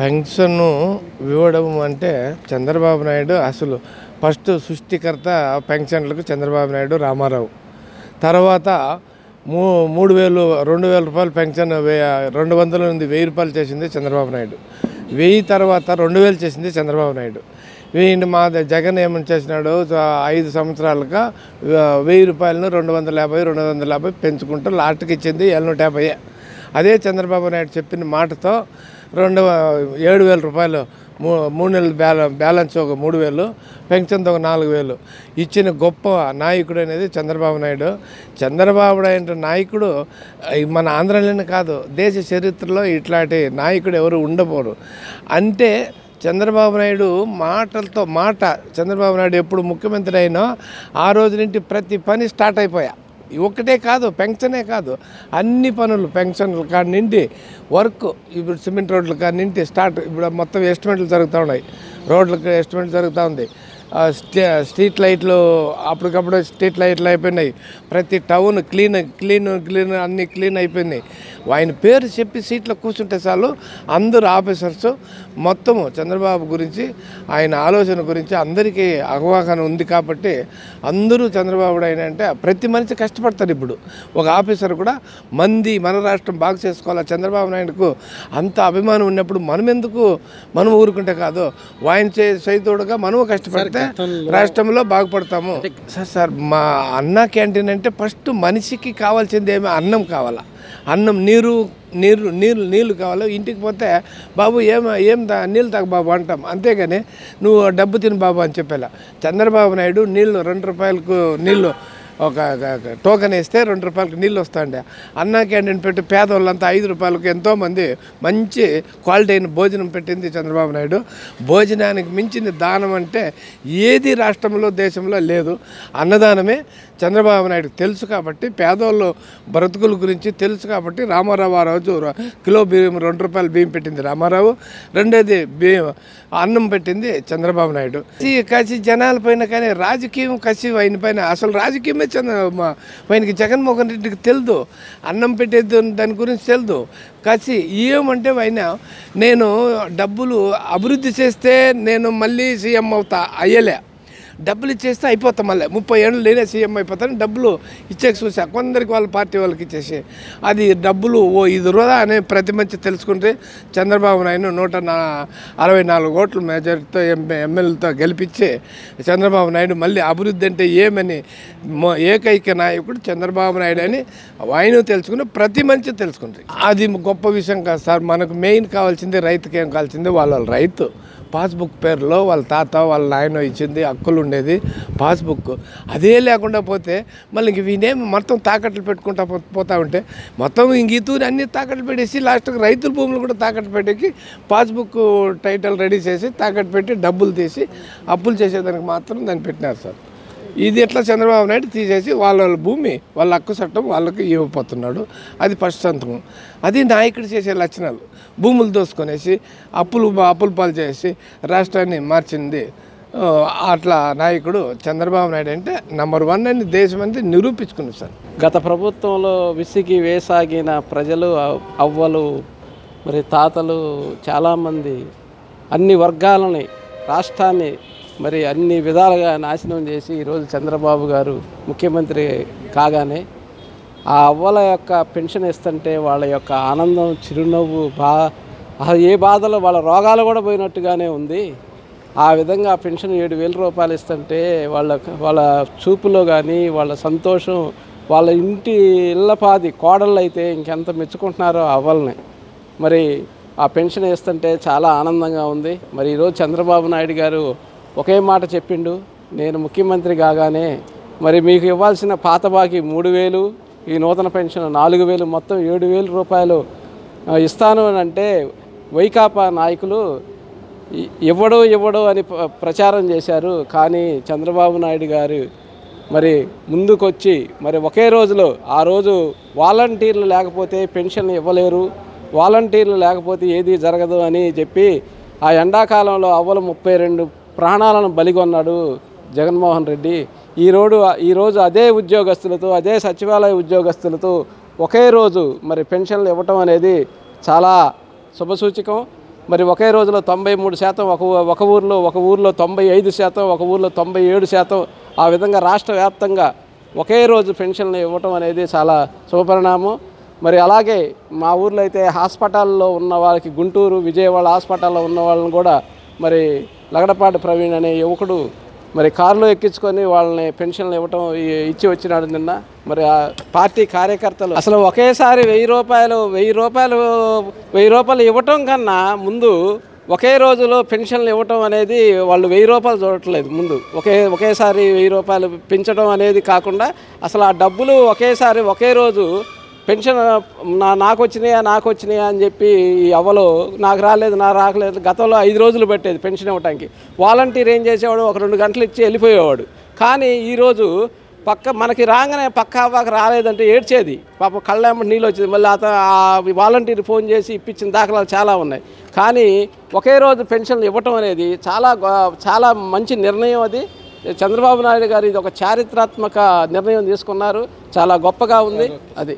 Pension ఇవ్వడం అంటే చంద్రబాబు నాయుడు అసలు ఫస్ట్ సృష్టికర్త పెన్షన్లకు చంద్రబాబు నాయుడు, రామారావు. తర్వాత 3,000 2,000 రూపాయలు పెన్షన్ 200 నుండి 1,000 రూపాయలు చేసింది చంద్రబాబు నాయుడు. 1000 తర్వాత 2,000 చేసింది చంద్రబాబు నాయుడు. మా జగన్ ఏమని చేసినాడు, 5 సంవత్సరాలుగా 1,000 రూపాయలను 250 పెంచుకుంటూ లాస్ట్కి ఇచ్చింది 750. అదే చంద్రబాబు నాయుడు చెప్పిన మాటతో 7,000 రూపాయలు 3 నెలలు బ్యాలెన్స్ ఒక 3,000, పెన్షన్తో ఒక 4,000 ఇచ్చిన గొప్ప నాయకుడు అనేది చంద్రబాబు నాయుడు. చంద్రబాబు నాయుడు నాయకుడు మన ఆంధ్రలోనే కాదు, దేశ చరిత్రలో ఇట్లాంటి నాయకుడు ఎవరు ఉండబోరు. అంటే చంద్రబాబు నాయుడు మాటలతో మాట, చంద్రబాబు నాయుడు ఎప్పుడు ముఖ్యమంత్రి అయినా ఆ రోజు నుండి ప్రతి పని స్టార్ట్ అయిపోయా. ఒక్కటే కాదు, పెన్షనే కాదు, అన్ని పనులు పెన్షన్లు కాడి నుండి వర్క్, ఇప్పుడు సిమెంట్ రోడ్ల కాడి నుండి స్టార్ట్. ఇప్పుడు మొత్తం ఎస్టిమేట్లు జరుగుతూ ఉన్నాయి, రోడ్లకు ఎస్టిమేట్ జరుగుతూ ఉంది. స్ట్రీట్ లైట్లు అప్పటికప్పుడు స్ట్రీట్ లైట్లు అయిపోయినాయి. ప్రతి టౌన్ క్లీన్ అన్నీ క్లీన్ అయిపోయినాయి. ఆయన పేరు చెప్పి సీట్లో కూర్చుంటే చాలు అందరూ ఆఫీసర్స్ మొత్తము చంద్రబాబు గురించి, ఆయన ఆలోచన గురించి అందరికీ అవగాహన ఉంది. కాబట్టి అందరూ చంద్రబాబు ఆయన అంటే ప్రతి మనిషి కష్టపడతారు. ఇప్పుడు ఒక ఆఫీసర్ కూడా మన రాష్ట్రం బాగు చేసుకోవాలి, చంద్రబాబు నాయుడుకు అంత అభిమానం ఉన్నప్పుడు మనం ఊరుకుంటే కాదు, ఆయన చేతోడుగా మనము కష్టపడితే రాష్ట్రంలో బాగుపడతాము. సార్ మా అన్న క్యాంటీన్ అంటే ఫస్ట్ మనిషికి కావాల్సింది ఏమో అన్నం కావాలా, అన్నం, నీళ్ళు కావాలి. ఇంటికి పోతే బాబు నీళ్ళు తాగు బాబు అంటాం, అంతేగాని నువ్వు డబ్బు తిని బాబు అని చెప్పేలా. చంద్రబాబు నాయుడు నీళ్ళు 2 రూపాయలకు నీళ్ళు ఒక టోకెన్ వేస్తే 2 రూపాయలకు నీళ్ళు వస్తాండే. అన్నా క్యాంటీన్ పెట్టి పేదవాళ్ళంతా 5 రూపాయలకు ఎంతోమంది మంచి క్వాలిటీ అయిన భోజనం పెట్టింది చంద్రబాబు నాయుడు. భోజనానికి మించిన దానం అంటే ఏది రాష్ట్రంలో దేశంలో లేదు. అన్నదానమే చంద్రబాబు నాయుడు తెలుసు కాబట్టి, పేదవాళ్ళు బ్రతుకుల గురించి తెలుసు కాబట్టి రామారావు ఆ రోజు కిలో బియ్యం 2 రూపాయలు బియ్యం పెట్టింది రామారావు. రెండోది అన్నం పెట్టింది చంద్రబాబు నాయుడు. కసి జనాల పైన, కానీ రాజకీయం కసి ఆయన పైన, అసలు రాజకీయమే ఆయనకి జగన్మోహన్ రెడ్డికి తెలియదు, అన్నం పెట్టేది దాని గురించి తెలియదు. కసి ఏమంటే ఆయన నేను డబ్బులు అభివృద్ధి చేస్తే నేను మళ్ళీ సీఎం అవుతా, అయ్యలే. డబ్బులు ఇచ్చేస్తే అయిపోతాం, మళ్ళీ 30 ఏళ్ళు నేనే సీఎం అయిపోతాను, డబ్బులు ఇచ్చేకి చూసా కొందరికి, వాళ్ళ పార్టీ వాళ్ళకి ఇచ్చేసి. అది డబ్బులు ఇది వృధా అనే ప్రతి మంచి తెలుసుకుంటే చంద్రబాబు నాయుడు 164 ఓట్ల మెజారిటీతో ఎమ్మెల్యేలతో గెలిపించి చంద్రబాబు నాయుడు మళ్ళీ అభివృద్ధి అంటే ఏమని ఏకైక నాయకుడు చంద్రబాబు నాయుడు అని ఆయన తెలుసుకుని ప్రతి మంచి తెలుసుకుంటారు. అది గొప్ప విషయం కాదు సార్. మనకు మెయిన్ కావాల్సింది రైతుకి ఏం కావాల్సింది, వాళ్ళ రైతు పాస్బుక్ పేరులో వాళ్ళ తాత వాళ్ళ నాయన ఇచ్చింది హక్కులు ఉండేది పాస్బుక్. అదే లేకుండా పోతే మళ్ళీ ఇంక వీనేమి మొత్తం తాకట్లు పెట్టుకుంటా పోతా ఉంటే మొత్తం ఇంక ఈతూరి అన్నీ తాకట్లు పెట్టేసి లాస్ట్కి రైతుల భూములు కూడా తాకట్టు పెట్టేకి పాస్బుక్ టైటిల్ రెడీ చేసి తాకట్టు పెట్టి డబ్బులు తీసి అప్పులు చేసేదానికి మాత్రం దాన్ని పెట్టినారు సార్. ఇది ఎట్లా చంద్రబాబు నాయుడు తీసేసి వాళ్ళ భూమి, వాళ్ళ హక్కు చట్టం వాళ్ళకి ఇవ్వబోతున్నాడు. అది ఫస్ట్ సంతకం. అది నాయకుడు చేసే లక్షణాలు. భూములు దోసుకొనేసి అప్పులు పాలు చేసి రాష్ట్రాన్ని మార్చింది అట్లా నాయకుడు చంద్రబాబు నాయుడు అంటే నంబర్ 1 అని దేశం అంతా నిరూపించుకున్నారు సార్. గత ప్రభుత్వంలో విసిగి వేసాగిన ప్రజలు, అవ్వలు, మరి తాతలు చాలామంది అన్ని వర్గాలని, రాష్ట్రాన్ని మరి అన్ని విధాలుగా నాశనం చేసి ఈరోజు చంద్రబాబు గారు ముఖ్యమంత్రి కాగానే ఆ అవ్వల యొక్క పెన్షన్ ఇస్తుంటే వాళ్ళ యొక్క ఆనందం, చిరునవ్వు, ఏ బాధలో వాళ్ళ రోగాలు కూడా పోయినట్టుగానే ఉంది. ఆ విధంగా పెన్షన్ 7,000 రూపాయలు ఇస్తుంటే వాళ్ళ చూపులో కానీ వాళ్ళ సంతోషం, వాళ్ళ ఇళ్ళపాది కోడళ్ళు అయితే ఇంకెంత మెచ్చుకుంటున్నారో అవ్వల్ని. మరి ఆ పెన్షన్ ఇస్తుంటే చాలా ఆనందంగా ఉంది. మరి ఈరోజు చంద్రబాబు నాయుడు గారు ఒకే మాట చెప్పిండు, నేను ముఖ్యమంత్రి కాగానే మరి మీకు ఇవ్వాల్సిన పాత బాకీ 3,000, ఈ నూతన పెన్షన్ 4,000, మొత్తం 7,000 రూపాయలు ఇస్తాను అని అంటే వైకాపా నాయకులు ఇవ్వడు అని ప్రచారం చేశారు. కానీ చంద్రబాబు నాయుడు గారు మరి ముందుకొచ్చి మరి ఒకే రోజులో, ఆ రోజు వాలంటీర్లు లేకపోతే పెన్షన్ ఇవ్వలేరు, వాలంటీర్లు లేకపోతే ఏది జరగదు అని చెప్పి ఆ ఎండాకాలంలో అవ్వలు 32 ప్రాణాలను బలిగొన్నాడు జగన్మోహన్ రెడ్డి. ఈరోజు అదే ఉద్యోగస్తులతో, అదే సచివాలయ ఉద్యోగస్తులతో ఒకే రోజు మరి పెన్షన్లు ఇవ్వటం అనేది చాలా శుభసూచకం. మరి ఒకే రోజులో 93% ఒక ఊర్లో 95%, ఒక ఊర్లో 97%, ఆ విధంగా రాష్ట్ర వ్యాప్తంగా ఒకే రోజు పెన్షన్లు ఇవ్వటం అనేది చాలా శుభపరిణామం. మరి అలాగే మా ఊర్లో అయితే హాస్పిటల్లో ఉన్న వాళ్ళకి గుంటూరు, విజయవాడ హాస్పిటల్లో ఉన్న వాళ్ళని కూడా మరి లగడపాటి ప్రవీణ్ అనే యువకుడు మరి కారులో ఎక్కించుకొని వాళ్ళని పెన్షన్లు ఇవ్వటం ఇచ్చి వచ్చినాడు నిన్న. మరి ఆ పార్టీ కార్యకర్తలు అసలు ఒకేసారి 1000 రూపాయలు ఇవ్వటం కన్నా ముందు ఒకే రోజులో పెన్షన్లు ఇవ్వటం అనేది వాళ్ళు 1000 రూపాయలు చూడట్లేదు. ముందు ఒకేసారి 1000 రూపాయలు పెంచడం అనేది కాకుండా అసలు ఆ డబ్బులు ఒకేసారి ఒకే రోజు పెన్షన్ నాకు వచ్చినాయా అని చెప్పి ఈ అవ్వలో నాకు రాలేదు. గతంలో 5 రోజులు పట్టేది పెన్షన్ ఇవ్వడానికి. వాలంటీర్ ఏం చేసేవాడు, ఒక 2 గంటలు ఇచ్చి వెళ్ళిపోయేవాడు. కానీ ఈరోజు మనకి రాగానే పక్క అవ్వక రాలేదంటే ఏడ్చేది, పాప కళ్ళెంబడి నీళ్ళు వచ్చేది. మళ్ళీ వాలంటీర్ ఫోన్ చేసి ఇప్పించిన దాఖలాలు చాలా ఉన్నాయి. కానీ ఒకే రోజు పెన్షన్లు ఇవ్వటం అనేది చాలా మంచి నిర్ణయం. అది చంద్రబాబు నాయుడు గారు ఇది ఒక చారిత్రాత్మక నిర్ణయం తీసుకున్నారు. చాలా గొప్పగా ఉంది అది.